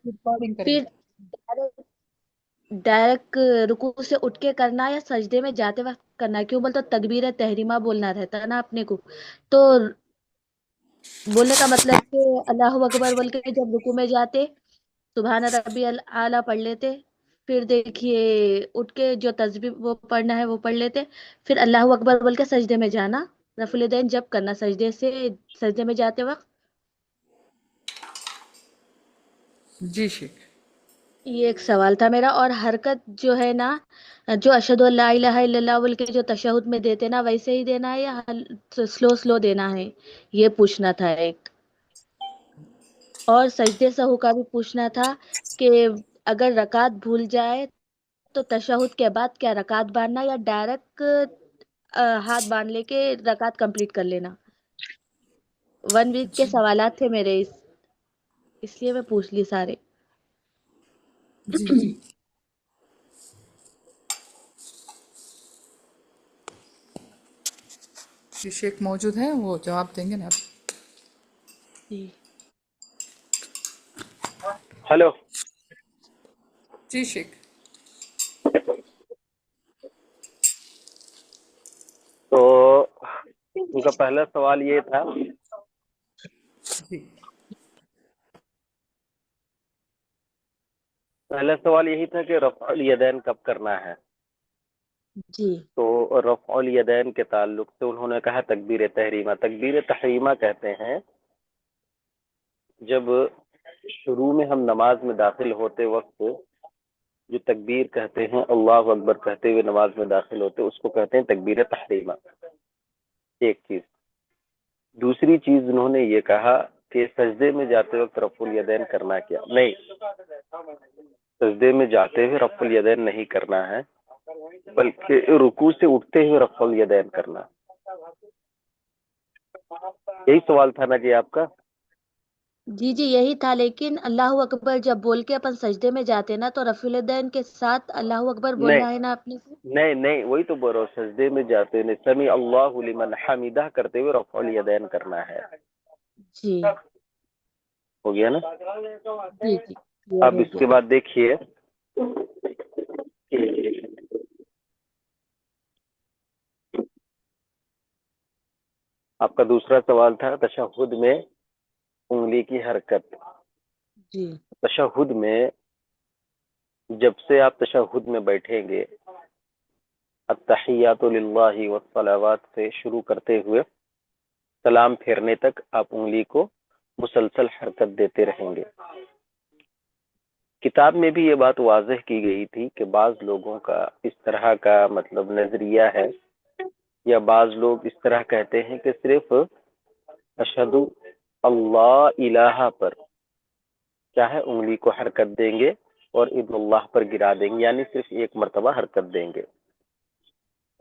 Recording फिर करेंगे। Direct रुकू से उठ के करना या सजदे में जाते वक्त करना? क्यों बोलते तकबीर तहरीमा बोलना रहता है ना अपने को। तो बोलने का मतलब कि अल्लाह अकबर बोल के जब रुकू में जाते सुबहान रब्बी आला पढ़ लेते। फिर देखिए उठ के जो तस्बीह वो पढ़ना है वो पढ़ लेते। फिर अल्लाह अकबर बोल के सजदे में जाना, रफुल यदैन जब करना सजदे से, सजदे में जाते वक्त। जी शेख। ये एक सवाल था मेरा। और हरकत जो है ना, जो अशहदु अल्ला इलाहा इल्लल्लाह बोल के जो तशहुद में देते ना वैसे ही देना है या स्लो स्लो देना है, ये पूछना था एक। और सजदे सहू का भी पूछना था कि अगर रकात भूल जाए तो तशहुद के बाद क्या रकात बांधना या डायरेक्ट हाथ बांध लेके रकात कंप्लीट कर लेना। 1 वीक के जी सवालात थे मेरे इसलिए मैं पूछ ली सारे। जी जी। जी शेख मौजूद है, वो जवाब देंगे ना आप। जी हेलो। जी शेख। तो उनका पहला सवाल ये था, जी पहला सवाल यही था कि रफ़अल यदैन कब करना है। जी तो रफ़अल यदैन के ताल्लुक से उन्होंने कहा तकबीर तहरीमा। तकबीर तहरीमा कहते हैं जब शुरू में हम नमाज में दाखिल होते वक्त जो तकबीर कहते हैं, अल्लाह अकबर कहते हुए नमाज में दाखिल होते, उसको कहते हैं तकबीर तहरीमा। एक चीज। दूसरी चीज उन्होंने ये कहा कि सजदे में जाते वक्त रफ़ुल यदैन करना क्या नहीं, सजदे में जाते हुए रफ़ुल यदैन नहीं करना है, बल्कि रुकू से उठते हुए रफ़ुल यदैन करना। यही सवाल था ना जी आपका। जी जी यही था, लेकिन अल्लाह अकबर जब बोल के अपन सजदे में जाते ना तो रफील दैन के साथ अल्लाह अकबर नहीं बोलना है ना अपने को। नहीं नहीं, वही तो बोल रहा हूँ, सजदे में जाते हुए समी अल्लाहु लिमन हमिदा करते हुए रफ़ुल यदैन करना है। जी हो गया ना। जी जी क्लियर अब हो इसके गया। बाद देखिए कि आपका दूसरा सवाल था तशहुद में उंगली की हरकत। जी तशहुद में जब से आप तशहुद में बैठेंगे, अत्तहियातु लिल्लाहि वस्सलावात से शुरू करते हुए सलाम फेरने तक आप उंगली को मुसलसल हरकत देते रहेंगे। किताब में भी ये बात वाज़ेह की गई थी कि बाज लोगों का इस तरह का मतलब नजरिया है, या बाज लोग इस तरह कहते हैं कि सिर्फ अशहदु अल्लाह इलाहा पर क्या है उंगली को हरकत देंगे और इल्लल्लाह पर गिरा देंगे, यानी सिर्फ एक मर्तबा हरकत देंगे।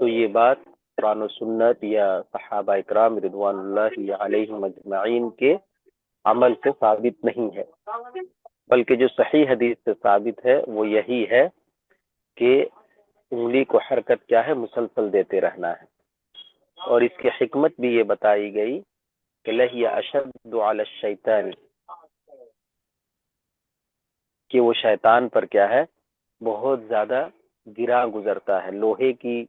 तो ये बात कुरान और सुन्नत या सहाबा इकराम रिदवानुल्लाहि अलैहिम अजमईन के अमल से साबित नहीं है, बल्कि जो सही हदीस से साबित है वो यही है कि उंगली को हरकत क्या है, मुसलसल देते रहना है। और इसकी हिकमत भी ये बताई गई कि लहिया अशद्दु अला शैतान, कि वो शैतान पर क्या है, बहुत ज्यादा गिरा गुजरता है। लोहे की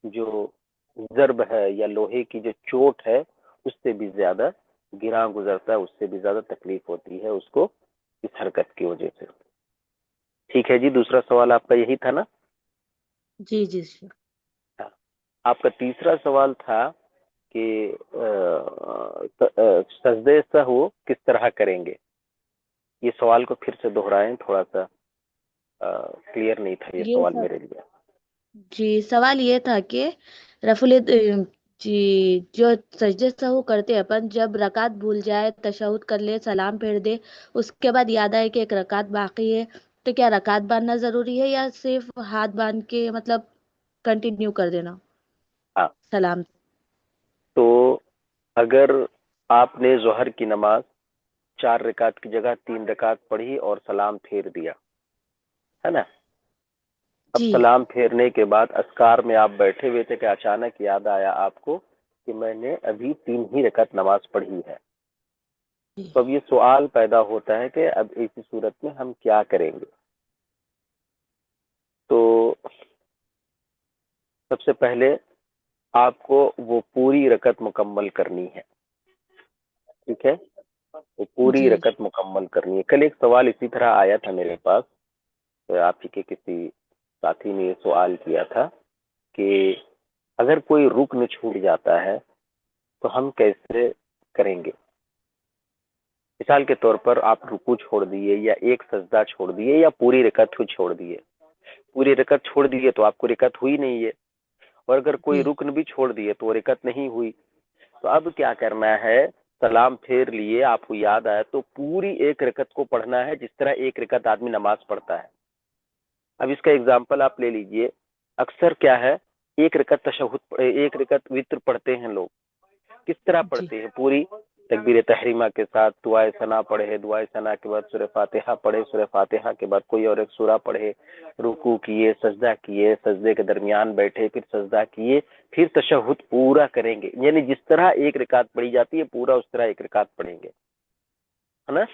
जो जर्ब है या लोहे की जो चोट है उससे भी ज्यादा गिरा गुजरता है, उससे भी ज्यादा तकलीफ होती है उसको इस हरकत की वजह से। ठीक है जी, दूसरा सवाल आपका यही था ना। जी जी sure। हाँ। आपका तीसरा सवाल था कि सजदे सहव किस तरह करेंगे। ये सवाल को फिर से दोहराएं, थोड़ा सा क्लियर नहीं था ये ये सवाल सब मेरे लिए। जी सवाल ये था कि रफुल जी जो सजदे सहू करते हैं अपन, जब रकात भूल जाए तशहुद कर ले सलाम फेर दे, उसके बाद याद आए कि एक रकात बाकी है, तो क्या रकात बांधना जरूरी है या सिर्फ हाथ बांध के मतलब कंटिन्यू कर देना हाँ। सलाम? तो अगर आपने जोहर की नमाज 4 रकात की जगह 3 रकात पढ़ी और सलाम फेर दिया, है ना। अब जी सलाम फेरने के बाद अस्कार में आप बैठे हुए थे कि अचानक याद आया आपको कि मैंने अभी 3 ही रकात नमाज पढ़ी है। جی تو اب یہ سوال پیدا ہوتا ہے کہ اب ایسی صورت میں ہم کیا کریں گے. تو سب سے پہلے آپ کو وہ پوری رکعت مکمل کرنی ہے. ٹھیک ہے، وہ پوری جی رکعت مکمل کرنی ہے. کل ایک سوال اسی طرح آیا تھا میرے پاس، آپ ہی کے کسی ساتھی نے یہ سوال کیا تھا کہ اگر کوئی رکن چھوٹ جاتا ہے تو ہم کیسے کریں گے. مثال کے طور پر آپ رکوع چھوڑ دیے یا ایک سجدہ چھوڑ دیے یا پوری رکعت چھوڑ دیے. پوری رکعت چھوڑ دیے تو آپ کو رکعت ہوئی نہیں ہے، اور اگر کوئی جی رکن بھی چھوڑ دیے تو وہ رکعت نہیں ہوئی. تو اب کیا کرنا ہے، سلام پھیر لیے آپ کو یاد آیا تو پوری ایک رکعت کو پڑھنا ہے جس طرح ایک رکعت آدمی نماز پڑھتا ہے. اب اس کا اگزامپل آپ لے لیجئے. اکثر کیا ہے، ایک رکعت تشہد، ایک رکعت وتر پڑھتے ہیں لوگ. کس طرح جی پڑھتے ہیں؟ پوری تکبیر تحریمہ کے ساتھ دعائے ثنا پڑھے، دعائے ثنا کے بعد سورہ فاتحہ پڑھے، سورہ فاتحہ کے بعد کوئی اور ایک سورہ پڑھے، رکوع کیے، سجدہ کیے، سجدے کے درمیان بیٹھے، پھر سجدہ کیے، پھر تشہد پورا کریں گے. یعنی جس طرح ایک رکعت پڑھی جاتی ہے پورا اس طرح ایک رکعت پڑھیں گے، ہے نا.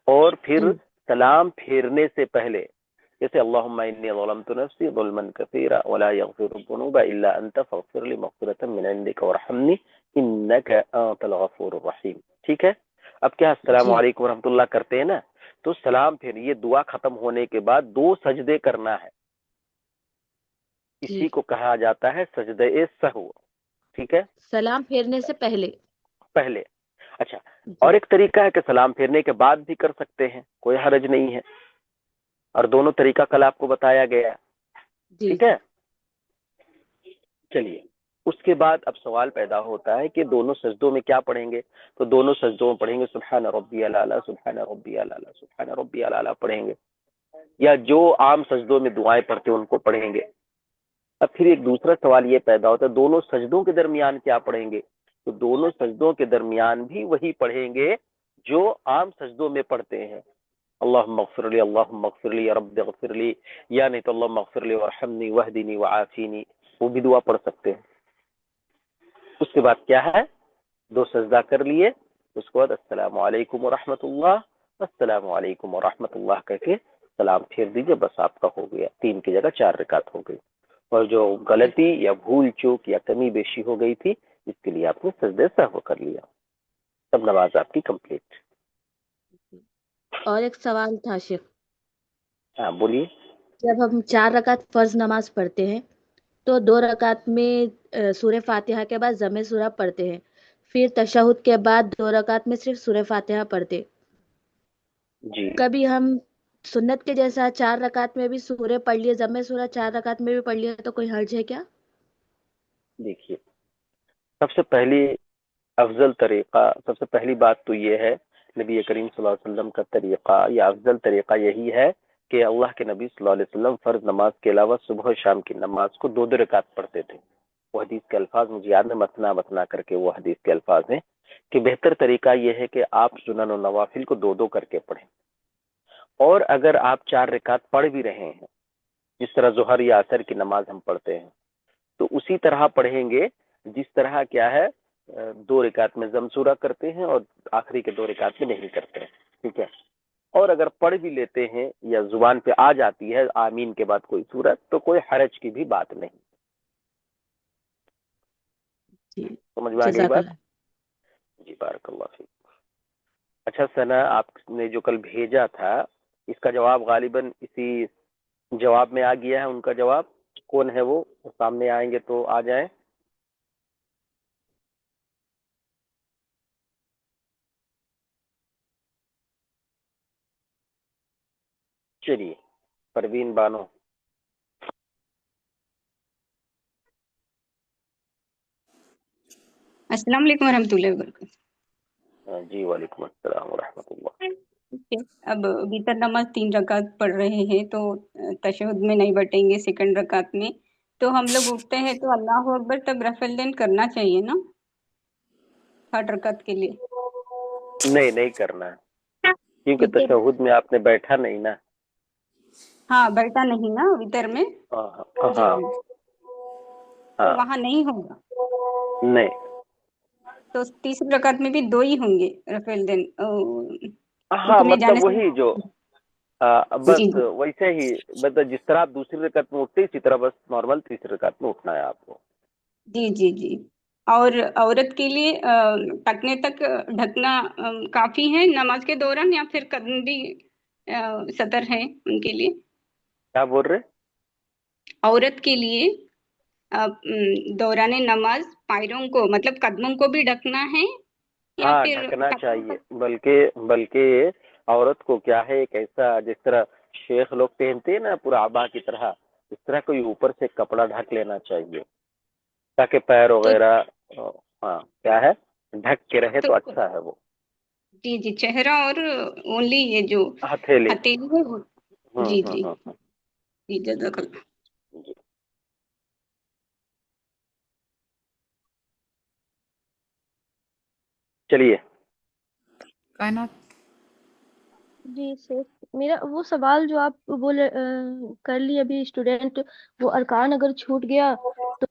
اور پھر سلام پھیرنے سے پہلے جیسے اللہم انی ظلمت نفسی ظلما کثیرا ولا یغفر الذنوب الا انت فاغفر لی مغفرۃ من عندک وارحمنی انک انت الغفور الرحیم. ٹھیک ہے. اب کیا السلام جی علیکم ورحمۃ اللہ کرتے ہیں نا، تو سلام پھر یہ دعا ختم ہونے کے بعد 2 سجدے کرنا ہے. جی اسی کو کہا جاتا ہے سجدہ سہو. ٹھیک ہے، سلام پھیرنے سے پہلے. پہلے. اچھا، جی اور ایک طریقہ ہے کہ سلام پھیرنے کے بعد بھی کر سکتے ہیں، کوئی حرج نہیں ہے، اور دونوں طریقہ کل آپ کو بتایا گیا. جی ٹھیک ہے. چلیے، اس کے بعد اب سوال پیدا ہوتا ہے کہ دونوں سجدوں میں کیا پڑھیں گے. تو دونوں سجدوں میں پڑھیں گے سبحان ربی الاعلی، سبحان ربی الاعلی، سبحان ربی الاعلی پڑھیں گے، یا جو عام سجدوں میں دعائیں پڑھتے ہیں ان کو پڑھیں گے. اب پھر ایک دوسرا سوال یہ پیدا ہوتا ہے دونوں سجدوں کے درمیان کیا پڑھیں گے. تو دونوں سجدوں کے درمیان بھی وہی پڑھیں گے جو عام سجدوں میں پڑھتے ہیں. اللہم اغفر لی، اللہم اغفر لی، یا رب اغفر لی، یا نہیں تو اللہم اغفر لی وارحمنی واہدنی وعافینی، وہ بھی دعا پڑھ سکتے ہیں. اس کے بعد کیا ہے، 2 سجدہ کر لیے، اس کے بعد السلام علیکم ورحمۃ اللہ، السلام علیکم ورحمۃ اللہ کہہ کے سلام پھیر دیجیے، بس آپ کا ہو گیا. 3 کی جگہ 4 رکعت ہو گئی. اور جو غلطی یا بھول چوک یا کمی بیشی ہو گئی تھی اس کے لیے آپ نے سجدہ سہو کر لیا، تب نماز آپ کی کمپلیٹ. اور ایک سوال تھا شیخ. ہاں بولیے. جب ہم 4 رکعت فرض نماز پڑھتے ہیں تو 2 رکعت میں سورہ فاتحہ کے بعد ضم سورہ پڑھتے ہیں، پھر تشہد کے بعد 2 رکعت میں صرف سورہ فاتحہ پڑھتے. جی کبھی ہم سنت کے جیسا 4 رکعت میں بھی سورہ پڑھ لیے، ضم سورہ 4 رکعت میں بھی پڑھ لیے تو کوئی حرج ہے کیا؟ دیکھیے، سب سے پہلی افضل طریقہ، سب سے پہلی بات تو یہ ہے نبی کریم صلی اللہ علیہ وسلم کا طریقہ یا افضل طریقہ یہی ہے کہ اللہ کے نبی صلی اللہ علیہ وسلم فرض نماز کے علاوہ صبح و شام کی نماز کو 2 رکعت پڑھتے تھے. وہ حدیث کے الفاظ مجھے یاد ہے، متنا متنا کر کے وہ حدیث کے الفاظ ہیں کہ بہتر طریقہ یہ ہے کہ آپ سنن و نوافل کو 2 کر کے پڑھیں. اور اگر آپ 4 رکعت پڑھ بھی رہے ہیں جس طرح ظہر یا عصر کی نماز ہم پڑھتے ہیں تو اسی طرح پڑھیں گے جس طرح کیا ہے 2 رکعت میں ضم سورہ کرتے ہیں اور آخری کے 2 رکعت میں نہیں کرتے ہیں. ٹھیک ہے. اور اگر پڑھ بھی لیتے ہیں یا زبان پہ آ جاتی ہے آمین کے بعد کوئی سورت تو کوئی حرج کی بھی بات نہیں. جی سمجھ میں آ گئی جزاک بات؟ اللہ. جی بارک اللہ فیک. اچھا ثنا، آپ نے جو کل بھیجا تھا اس کا جواب غالباً اسی جواب میں آ گیا ہے. ان کا جواب کون ہے وہ سامنے آئیں گے تو آ جائیں. چلیے، پروین بانو. السلام علیکم ورحمۃ اللہ وبرکاتہ. جی وعلیکم السلام ورحمۃ اللہ. اب ویتر نماز 3 رکعت پڑھ رہے ہیں تو تشہد میں نہیں بیٹھیں گے. 2 رکعت میں تو ہم لوگ اٹھتے ہیں تو اللہ اکبر تب رفع الدین کرنا چاہیے نا 3 رکعت کے لیے؟ نہیں کرنا ہے کیونکہ ٹھیک ہے. تشہد میں آپ نے بیٹھا نہیں نا. ہاں بیٹھا نہیں نا ویتر میں. جی ہاں جی، تو ہاں وہاں نہیں ہوگا. نہیں. तो तीसरी रकात में भी 2 ही होंगे रफेल देन हाँ उठने जाने मतलब से। वही जो बस जी जी वैसे ही, मतलब जिस तरह आप दूसरी रकात में उठते इसी तरह बस नॉर्मल तीसरी रकात में उठना है आपको। जी जी जी। और औरत के लिए टखने तक ढकना काफी है नमाज के दौरान, या फिर कदम भी सतर है उनके लिए? क्या बोल रहे? औरत के लिए दौरान नमाज पैरों को मतलब कदमों को भी ढकना है, या हाँ फिर ढकना कदमों चाहिए, तक? बल्कि बल्कि औरत को क्या है, एक ऐसा जिस तरह शेख लोग पहनते हैं ना पूरा आबा की तरह, इस तरह कोई ऊपर से कपड़ा ढक लेना चाहिए ताकि पैर तो वगैरह हाँ क्या है, ढक के रहे तो तो अच्छा है वो। जी जी, चेहरा और ओनली ये जो हथेली। हथेली है वो। जी जी हम्म। जी, जज़ाकल्लाह। जी चलिए। कायनात। जी सर, मेरा वो सवाल जो आप बोले कर लिए अभी स्टूडेंट, वो अरकान अगर छूट गया तो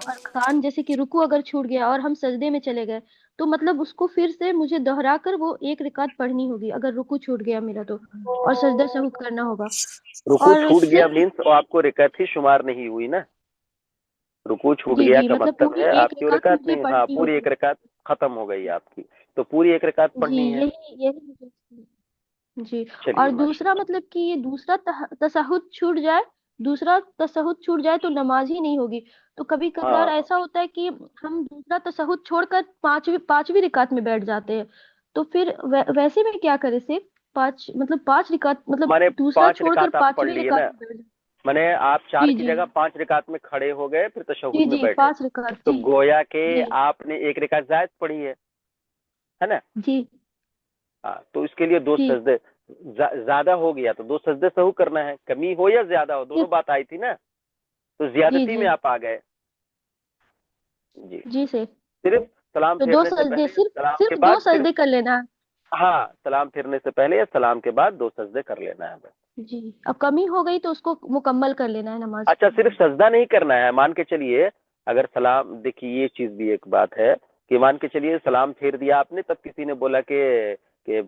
अरकान जैसे कि रुकू अगर छूट गया और हम सजदे में चले गए, तो मतलब उसको फिर से मुझे दोहरा कर वो एक रिकात पढ़नी होगी अगर रुकू छूट गया मेरा तो, और सजदा सहूद करना होगा। रुकू और छूट गया सिर्फ मीन्स वो आपको रिकअत ही शुमार नहीं हुई ना। रुकू छूट जी गया जी, का मतलब मतलब पूरी है एक आपकी वो रिकात रिकअत मुझे नहीं, हाँ पढ़नी पूरी एक होगी। रिकअत खत्म हो गई आपकी, तो पूरी एक रिकअत जी पढ़नी है। यही यही जी। चलिए और दूसरा माशाल्लाह। मतलब कि ये दूसरा तशहुद छूट जाए, दूसरा तशहुद छूट जाए तो नमाज ही नहीं होगी। तो कभी कभार हाँ ऐसा होता है कि हम दूसरा तशहुद छोड़कर पांचवी पांचवी रिकात में बैठ जाते हैं, तो फिर वैसे में क्या करें से, पांच मतलब पांच रिकात मतलब माने दूसरा पांच छोड़कर रिकात आप पढ़ पांचवी लिए रिकात ना, में बैठ जाते। माने आप चार जी की जी जगह पांच रिकात में खड़े हो गए फिर तशहुद जी में जी, बैठे, पांच रिकात तो जी। गोया के जी आपने एक रिकात जायद पढ़ी है ना। जी हाँ तो इसके लिए दो जी। सजदे ज्यादा हो गया तो दो सजदे सहू करना है, कमी हो या ज्यादा हो दोनों बात आई थी ना, तो जी ज्यादती जी में आप आ गए। जी जी से, सिर्फ सलाम तो दो फेरने से सजदे, पहले, सिर्फ सलाम के सिर्फ दो बाद फिर, सजदे कर लेना है। हाँ सलाम फेरने से पहले या सलाम के बाद दो सजदे कर लेना है बस। जी, अब कमी हो गई तो उसको मुकम्मल कर लेना है नमाज। अच्छा सिर्फ सजदा नहीं करना है, मान के चलिए अगर सलाम, देखिए ये चीज भी एक बात है कि मान के चलिए सलाम फेर दिया आपने, तब किसी ने बोला कि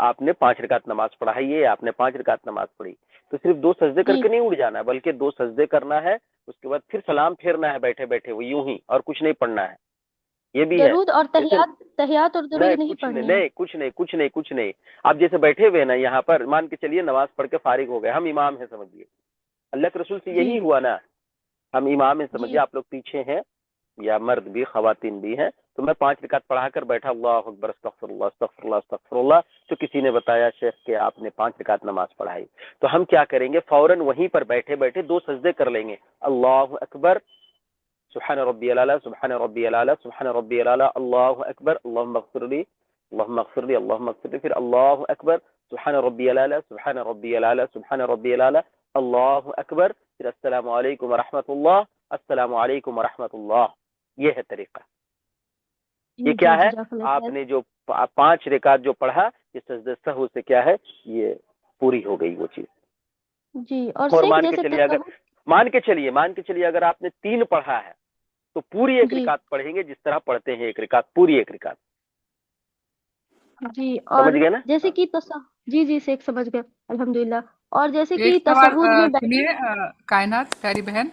आपने 5 रकात नमाज पढ़ा है, ये आपने 5 रकात नमाज पढ़ी, तो सिर्फ दो सजदे जी करके नहीं उठ जाना है, बल्कि दो सजदे करना है, उसके बाद फिर सलाम फेरना है बैठे बैठे वो यूं ही, और कुछ नहीं पढ़ना है, ये भी है। दरूद और जैसे तहियात, तहियात और दरूद नहीं नहीं कुछ नहीं पढ़नी है। नहीं कुछ नहीं कुछ नहीं कुछ नहीं, आप जैसे बैठे हुए ना यहाँ पर, मान के चलिए नमाज पढ़ के फारिग हो गए, हम इमाम है समझिए, अल्लाह के रसूल से जी यही हुआ ना, हम इमाम हैं समझिए, जी आप लोग पीछे हैं या मर्द भी खवातीन भी हैं, तो मैं 5 रकात पढ़ा कर बैठा, अल्लाह अकबर अस्तगफिरुल्लाह अस्तगफिरुल्लाह अस्तगफिरुल्लाह, तो किसी ने बताया शेख कि आपने 5 रकात नमाज पढ़ाई, तो हम क्या करेंगे फौरन वहीं पर बैठे बैठे दो सजदे कर लेंगे, अल्लाह अकबर सुब्हान रब्बियल आला सुब्हान रब्बियल आला सुब्हान रब्बियल आला, अल्लाह अकबर अल्लाहुम्मा अगफिरली अल्लाहुम्मा अगफिरली अल्लाहुम्मा अगफिरली, फिर अल्लाह अकबर सुब्हान रब्बियल आला सुब्हान रब्बियल आला सुब्हान रब्बियल आला, अल्लाह अकबर, फिर अस्सलामु अलैकुम व रहमतुल्लाह अस्सलामु अलैकुम व रहमतुल्लाह। ये है तरीका। ये जी क्या जी, है, जज़ाकल्लाह खैर। आपने जो 5 रकात जो पढ़ा, ये सजदे सहू से क्या है, ये पूरी हो गई वो चीज। जी, और और शेख जैसे तशहुद। मान के चलिए अगर आपने 3 पढ़ा है तो पूरी एक जी रिकात पढ़ेंगे जिस तरह पढ़ते हैं एक रिकात, पूरी एक रिकात। जी, समझ और गए ना। जैसे हाँ। कि जी जी शेख समझ गए, अल्हम्दुलिल्लाह। और जैसे एक कि सवाल तशहुद में बैठे। सुनिए, कायनात प्यारी बहन,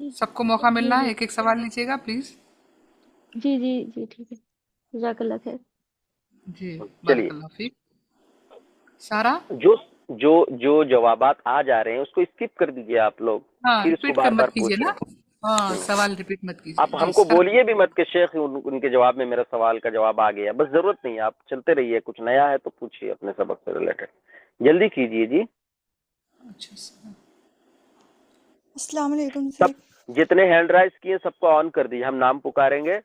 जी सबको मौका जी मिलना है, जी एक एक सवाल लीजिएगा प्लीज। जी जी जी, ठीक है, जज़ाकल्लाह खैर। जी, चलिए, बारकल्लाह फीक। सारा। जो जो जो जवाबात आ जा रहे हैं उसको स्किप कर दीजिए आप लोग, हाँ, फिर उसको रिपीट कर बार मत बार कीजिए पूछें। ना। हाँ, सवाल रिपीट मत आप कीजिए जी, हमको सारा। बोलिए भी मत कि शेख उनके जवाब में मेरा सवाल का जवाब आ गया, बस जरूरत नहीं है, आप चलते रहिए, कुछ नया है तो पूछिए अपने सबक से रिलेटेड, जल्दी कीजिए जी। अच्छा सारा। अस्सलाम वालेकुम सब शेख। जितने हैंड राइज किए सबको ऑन कर दीजिए, हम नाम पुकारेंगे,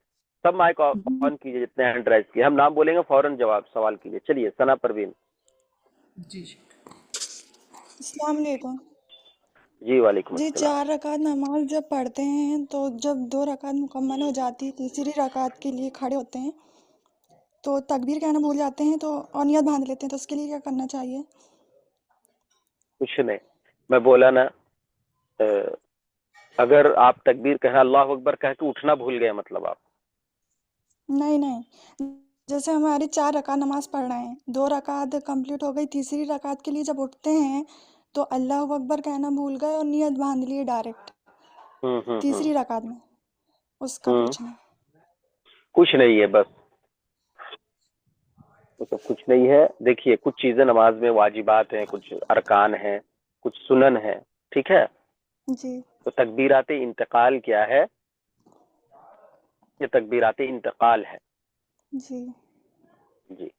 सब माइक ऑन कीजिए, जितने हैंड राइज किए हम नाम बोलेंगे फौरन जवाब सवाल कीजिए। चलिए सना परवीन। जी। अस्सलाम वालेकुम। जी वालेकुम जी, अस्सलाम। 4 रकात नमाज जब पढ़ते हैं तो जब 2 रकात मुकम्मल हो जाती है, तीसरी रकात के लिए खड़े होते हैं तो तकबीर कहना भूल जाते हैं तो और नियत बांध लेते हैं, तो उसके लिए क्या करना चाहिए? कुछ नहीं, मैं बोला ना, अगर आप तकबीर कहना अल्लाह अकबर कह के उठना भूल गए, मतलब आप नहीं नहीं, जैसे हमारी 4 रकात नमाज पढ़ रहे हैं, 2 रकात कंप्लीट हो गई, तीसरी रकात के लिए जब उठते हैं तो अल्लाह अकबर कहना भूल गए और नियत बांध लिए डायरेक्ट तीसरी रकात में, उसका पूछना है। कुछ नहीं है, बस वो सब कुछ नहीं है। देखिए, कुछ चीजें नमाज में वाजिबात हैं, कुछ अरकान हैं, कुछ सुनन है, ठीक है। जी तो तकबीरात इंतकाल क्या है? ये तकबीरात इंतकाल है। जी जी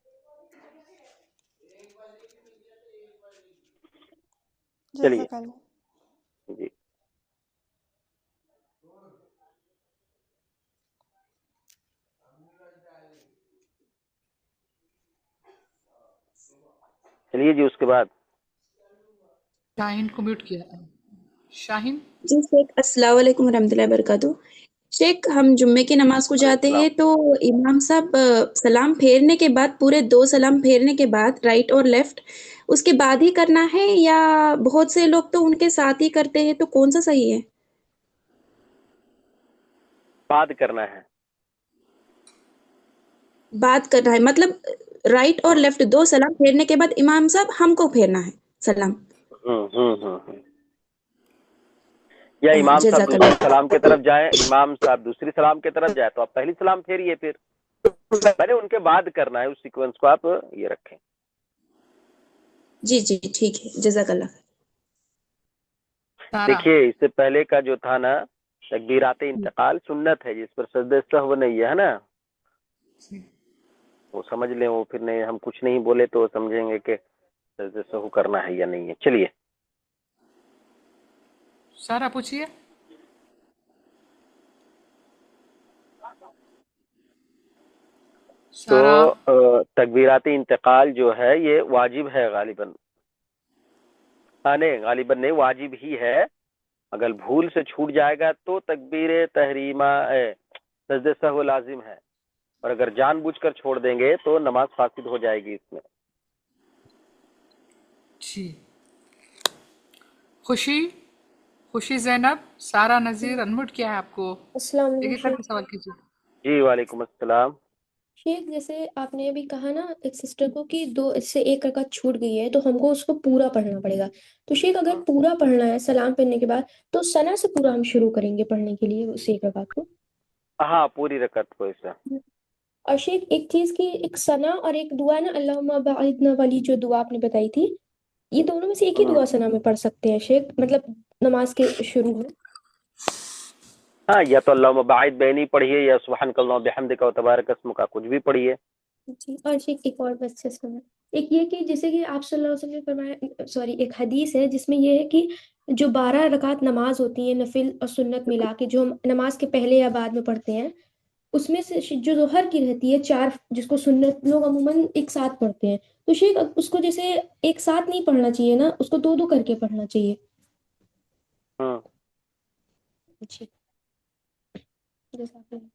चलिए जज़ाकल्लाह। जी। चलिए जी, उसके बाद शाहीन को म्यूट किया है। शाहीन, जी शेख, अस्सलाम वालेकुम रहमतुल्लाहि वबरकातुहू। शेख, हम जुम्मे की नमाज को जाते हैं तो इमाम साहब सलाम फेरने के बाद पूरे 2 सलाम फेरने के बाद राइट और लेफ्ट उसके बाद ही करना है, या बहुत से लोग तो उनके साथ ही करते हैं, तो कौन सा सही है? बाद करना है। बात करना है मतलब राइट और लेफ्ट 2 सलाम फेरने के बाद इमाम साहब हमको फेरना है सलाम। या इमाम साहब दूसरी जज़ाकल्लाह। सलाम की तरफ जाए, इमाम साहब दूसरी सलाम की तरफ जाए तो आप पहली सलाम फेरिए, फिर मैंने उनके बाद करना है। उस सीक्वेंस को आप ये रखें। जी जी ठीक है, जज़ाकल्लाह। सारा, देखिए, इससे पहले का जो था ना, तकबीरात इंतकाल सुन्नत है, जिस पर सजदे सहव नहीं है ना, वो समझ लें। वो फिर नहीं, हम कुछ नहीं बोले तो समझेंगे कि सजदे सहव करना है या नहीं है। चलिए, सारा पूछिए। सारा, तो तकबीरात इंतकाल जो है ये वाजिब है गालिबन। हाँ नहीं, गालिबन नहीं, वाजिब ही है। अगर भूल से छूट जाएगा तो तकबीर तहरीमा सजदे सहव लाजिम है, और अगर जानबूझकर छोड़ देंगे तो नमाज फासिद हो जाएगी इसमें। जी। खुशी, खुशी जैनब, सारा नजीर अनम्यूट किया है आपको। अस्सलाम एक वालेकुम एक करके शेख। सवाल कीजिए। जी वालेकुम अस्सलाम। शेख, जैसे आपने अभी कहा ना एक सिस्टर को कि 2 इससे 1 रकात छूट गई है तो हमको उसको पूरा पढ़ना पड़ेगा। तो शेख, अगर पूरा पढ़ना है सलाम पढ़ने के बाद तो सना से पूरा हम शुरू करेंगे पढ़ने के लिए उस 1 रकात को। हाँ, पूरी रकत को ऐसा। और शेख, एक चीज की एक सना और एक दुआ ना, अल्लाहुम्मा बाइदना वाली जो दुआ आपने बताई थी, ये दोनों में से एक ही दुआ सना में पढ़ सकते हैं शेख, मतलब नमाज के शुरू में? हाँ, या तो अल्लाहुम्मा बाइद बैनी पढ़िए, या सुब्हानकल्लाह बिहम्दिका व तबारक अस्मुका, कुछ भी पढ़िए। जी। और शेख, एक और बस से सुना, एक ये कि जैसे कि आप सल्लल्लाहु अलैहि वसल्लम ने फरमाया, सॉरी, एक हदीस है जिसमें ये है कि जो 12 रकात नमाज होती है नफिल और सुन्नत मिला के जो हम नमाज के पहले या बाद में पढ़ते हैं, उसमें से जो जोहर की रहती है 4, जिसको सुन्नत लोग अमूमन एक साथ पढ़ते हैं, तो शेख उसको जैसे एक साथ नहीं पढ़ना चाहिए ना, उसको 2-2 करके पढ़ना चाहिए। जी, जज़ाकल्लाह।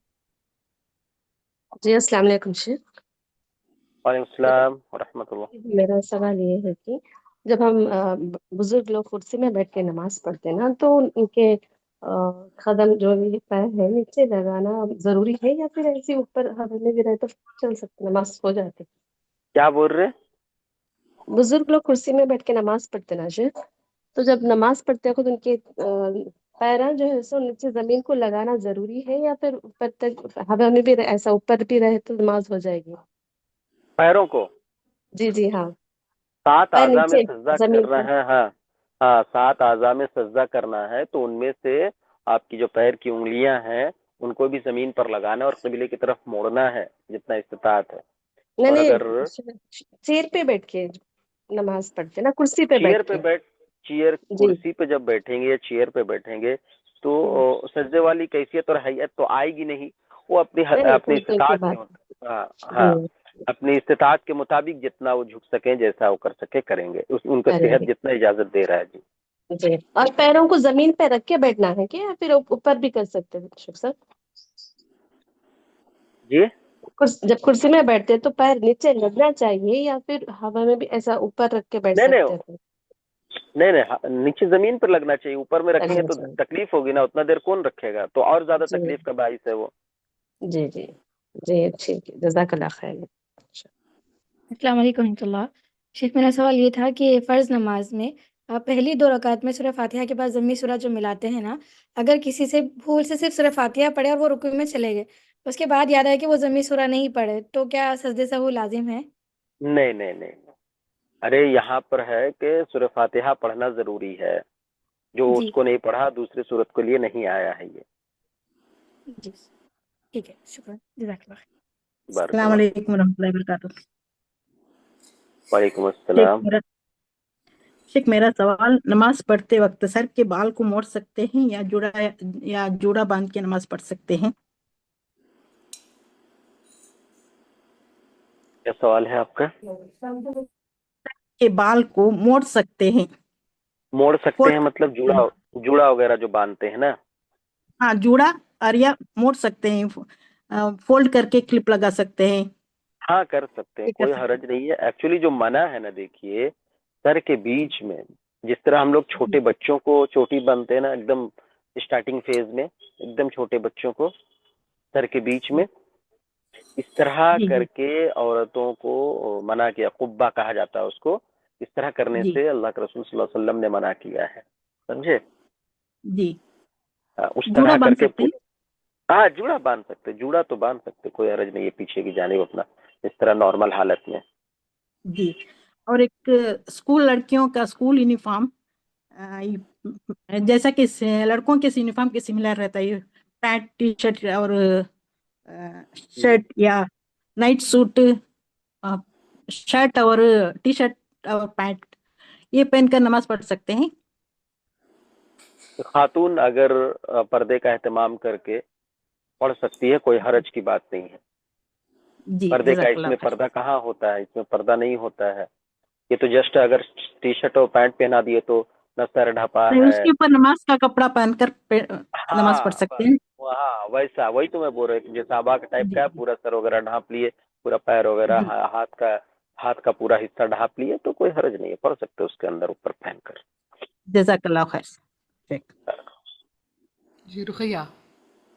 जी अस्सलाम वालेकुम शेख। वालेकुम सलाम व रहमतुल्लाह। मेरा सवाल ये है कि जब हम बुजुर्ग लोग कुर्सी में बैठ के नमाज पढ़ते हैं ना, तो उनके कदम जो ये पैर है नीचे लगाना जरूरी है, या फिर ऐसे ऊपर हवा में भी रहे तो चल सकते, नमाज हो जाती? क्या बोल रहे? बुजुर्ग लोग कुर्सी में बैठ के नमाज पढ़ते ना शेख, तो जब नमाज पढ़ते हैं तो उनके पैर जो है सो नीचे जमीन को लगाना जरूरी है, या फिर ऊपर तक हवा में भी ऐसा ऊपर भी रहे तो नमाज हो जाएगी? पैरों को जी जी हाँ, 7 पैर आज़ा में नीचे सजदा जमीन करना पे। है। हाँ हाँ, 7 आज़ा में सजदा करना है, तो उनमें से आपकी जो पैर की उंगलियां हैं उनको भी जमीन पर लगाना और किबले की तरफ मोड़ना है जितना इस्तिताअत है। नहीं और नहीं, अगर चेयर पे बैठ के नमाज पढ़ते ना, कुर्सी पे बैठ के। चेयर जी। कुर्सी पे जब बैठेंगे या चेयर पे बैठेंगे तो सजदे वाली कैफियत और हैयत तो आएगी नहीं। वो अपनी नहीं नहीं, अपनी कोई इस्तिताअत बात। के हाँ, जी अपनी इस्तिताअत के मुताबिक जितना वो झुक सके, जैसा वो कर सके करेंगे, उनका सेहत करेंगे। जितना इजाजत दे रहा है। जी जी, और पैरों को जमीन पे रख के बैठना है क्या, या फिर ऊपर भी कर सकते हैं शेख साहब? जी जब कुर्सी में बैठते हैं तो पैर नीचे लगना चाहिए, या फिर हवा में भी ऐसा ऊपर रख के बैठ नहीं नहीं सकते हैं? नीचे जमीन पर लगना चाहिए। ऊपर में रखेंगे लगना तो चाहिए। तकलीफ होगी ना, उतना देर कौन रखेगा, तो और ज्यादा जी तकलीफ का बाइस है वो। जी जी। جی ٹھیک ہے، جزاک اللہ خیر. السلام علیکم ورحمۃ اللہ. شیخ میرا سوال یہ تھا کہ فرض نماز میں پہلی 2 رکعت میں سورہ فاتحہ کے بعد ضمی سورہ جو ملاتے ہیں نا، اگر کسی سے بھول سے صرف سورہ فاتحہ پڑھے اور وہ رکوع میں چلے گئے، اس کے بعد یاد آئے کہ وہ ضمی سورہ نہیں پڑھے، تو کیا سجدے سہو لازم ہے؟ نہیں نہیں نہیں، ارے یہاں پر ہے کہ سورہ فاتحہ پڑھنا ضروری ہے. جو جی اس کو نہیں پڑھا دوسری صورت کے لیے نہیں آیا ہے یہ. جی ٹھیک ہے، شکریہ، جزاک اللہ خیر. بارک السلام اللہ. علیکم ورحمۃ اللہ وبرکاتہ. وعلیکم شیخ السلام. میرا شیخ میرا سوال، نماز پڑھتے وقت سر کے بال کو موڑ سکتے ہیں یا جوڑا باندھ کے نماز پڑھ سکتے ہیں؟ کیا سوال ہے آپ کا؟ کے بال کو موڑ سکتے ہیں؟ موڑ سکتے فولڈ ہیں کر مطلب سکتے ہیں؟ جوڑا وغیرہ جو باندھتے ہیں نا. ہاں جوڑا، اور یا موڑ سکتے ہیں، فولڈ کر کے کلپ لگا سکتے ہیں، ہاں کر سکتے ہیں، یہ کر کوئی سکتے حرج نہیں ہے. ایکچولی جو منع ہے نا، دیکھیے سر کے بیچ میں جس طرح ہم لوگ ہیں. چھوٹے بچوں کو چوٹی باندھتے ہیں نا، ایک دم اسٹارٹنگ فیز میں ایک دم چھوٹے بچوں کو سر کے بیچ میں، اس طرح جی کر جی کے عورتوں کو منع کیا. قبہ کہا جاتا ہے اس کو. اس طرح کرنے جی سے اللہ کے رسول صلی اللہ علیہ وسلم نے منع کیا ہے، سمجھے؟ جی. اس جوڑا طرح کر باندھ کے سکتے ہیں؟ ہاں جوڑا باندھ سکتے، جوڑا تو باندھ سکتے، کوئی حرج نہیں ہے پیچھے کی جانب اپنا اس طرح نارمل حالت میں. جی. اور ایک اسکول، لڑکیوں کا اسکول یونیفارم جیسا کہ لڑکوں کے یونیفارم کے سملر رہتا ہے، پینٹ ٹی شرٹ اور شرٹ، یا نائٹ سوٹ، شرٹ اور ٹی شرٹ اور پینٹ، یہ پہن کر نماز پڑھ سکتے ہیں؟ خاتون اگر پردے کا اہتمام کر کے پڑھ سکتی ہے، کوئی حرج کی بات نہیں ہے. جی پردے کا جزاک اس اللہ میں خیر. پردہ کہاں ہوتا ہے، اس میں پردہ نہیں ہوتا ہے. یہ تو جسٹ اگر ٹی شرٹ اور پینٹ پہنا دیے تو نہ سر ڈھپا نہیں، اس ہے. کے اوپر نماز کا کپڑا پہن کر نماز پڑھ ہاں سکتے ہیں. ہاں ویسا، وہی تو میں بول رہا ہوں، جیسا آبا کا ٹائپ جی کا ہے، پورا سر وغیرہ ڈھانپ لیے، پورا پیر وغیرہ، جی ہاتھ کا پورا حصہ ڈھانپ لیے، تو کوئی حرج نہیں ہے، پڑھ سکتے اس کے اندر اوپر پہن کر. جزاک اللہ خیر. ٹھیک. جی رقیہ.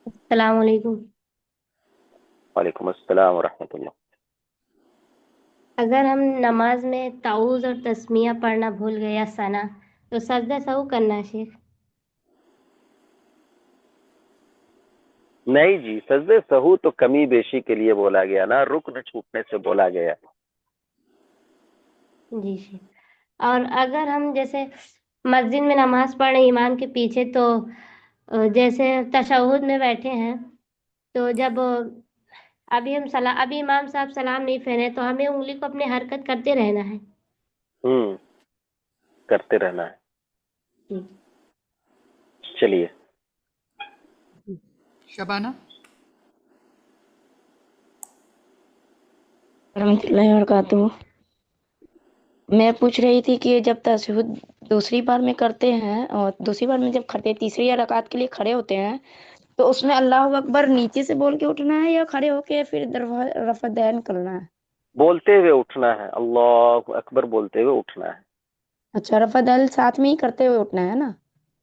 السلام علیکم. وعلیکم السلام ورحمۃ اللہ. اگر ہم نماز میں تعوذ اور تسمیہ پڑھنا بھول گئے یا ثنا، تو سجدہ سہو کرنا ہے شیخ؟ نہیں جی، سجدے سہو تو کمی بیشی کے لیے بولا گیا نا، رکن چھوٹنے سے بولا گیا. جی شیخ. اور اگر ہم جیسے مسجد میں نماز پڑھ رہے ہیں امام کے پیچھے، تو جیسے تشہد میں بیٹھے ہیں، تو جب ابھی امام صاحب سلام نہیں پھیرے، تو ہمیں انگلی کو اپنے حرکت کرتے رہنا ہے؟ کرتے رہنا ہے. ٹھیک. چلیے. شبانہ. رحمۃ اللہ وبرکاتہ. میں پوچھ رہی تھی کہ جب تشہد دوسری بار میں کرتے ہیں، اور دوسری بار میں جب تیسری یا رکعت کے لیے کھڑے ہوتے ہیں، تو اس میں اللہ اکبر نیچے سے بول کے اٹھنا ہے یا کھڑے ہو کے پھر رفع دین کرنا ہے؟ بولتے ہوئے اٹھنا ہے، اللہ اکبر بولتے ہوئے اٹھنا ہے. اچھا، رفع دین ساتھ میں ہی کرتے ہوئے اٹھنا ہے نا؟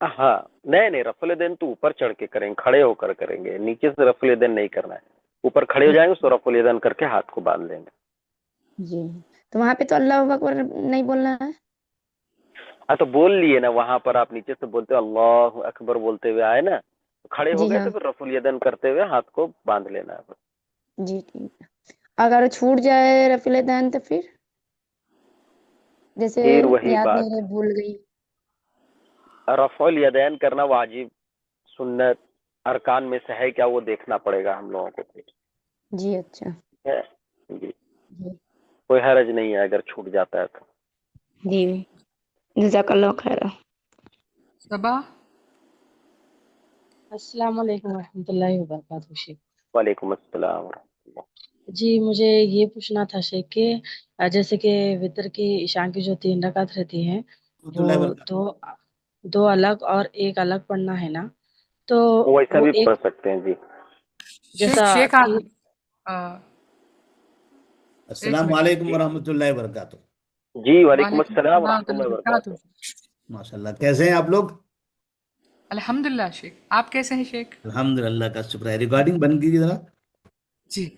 ہاں نہیں، رفع الیدین تو اوپر چڑھ کے کریں گے، کھڑے ہو کر کریں گے، نیچے سے رفع الیدین نہیں کرنا ہے. اوپر کھڑے ہو جائیں گے تو رفع الیدین کر کے ہاتھ کو باندھ لیں گے. جی. تو وہاں پہ تو اللہ اکبر نہیں بولنا ہے؟ ہاں تو بول لیے نا، وہاں پر آپ نیچے سے بولتے اللہ اکبر بولتے ہوئے آئے نا، کھڑے ہو جی گئے ہاں. تو پھر رفع الیدین کرتے ہوئے ہاتھ کو باندھ لینا ہے. جی ٹھیک ہے. اگر چھوٹ جائے رفع الیدین تو پھر جیسے پھر وہی یاد بات، نہیں رہے، بھول گئی. رفع الیدین کرنا واجب سنت ارکان میں سے ہے کیا، وہ دیکھنا پڑے گا ہم لوگوں کو. جی اچھا. جی جی. کوئی حرج نہیں ہے اگر چھوٹ جاتا ہے تو. جی جزاک اللہ خیر. صبا. السلام علیکم ورحمۃ اللہ وبرکاتہ. شیخ وعلیکم السلام ورحمۃ اللہ. جی مجھے یہ پوچھنا تھا شیخ کہ جیسے کہ وتر کی عشاء کی جو 3 رکعت رہتی ہیں، وہ دو الگ اور ایک الگ پڑھنا ہے نا، تو ویسا وہ بھی ایک پڑھ سکتے ہیں جی. جیسا شیخ کہ السلام علیکم ورحمۃ اللہ وبرکاتہ. جی وعلیکم وعلیکم السلام السلام ورحمۃ اللہ وبرکاتہ. ماشاء اللہ، کیسے ہیں آپ لوگ؟ الحمدللہ شیخ. آپ کیسے ہیں شیخ؟ الحمد للہ کا شکر ہے. ریکارڈنگ بند کیجیے ذرا. جی.